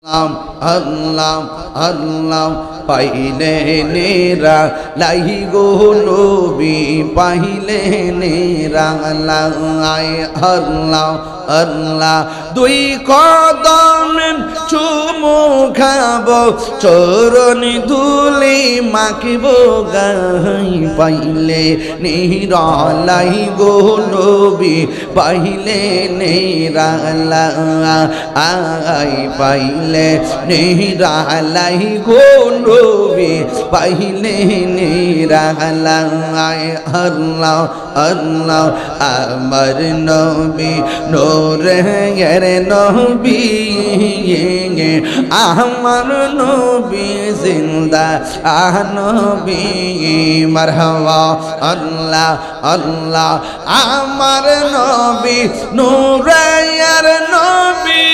আল্লাহ আল্লাহ পাইলে নেরা লাহি গো নবী পাইলে নেরা আল্লাহ আল্লাহ দুই কদম চুমু খাব চরণ ধুলি মাখিব গাই পাইলে নেরা লাহি গো নবী পাইলে নেরা আই পাইলে নেরা লাহি গো নবী পাইলে নেরা আল্লাহ আল্লাহ আমার নবী নূরের নবী আমার নবী জিন্দা নবী মারহাবা আল্লাহ আল্লাহ আমার নবী নূরের নবী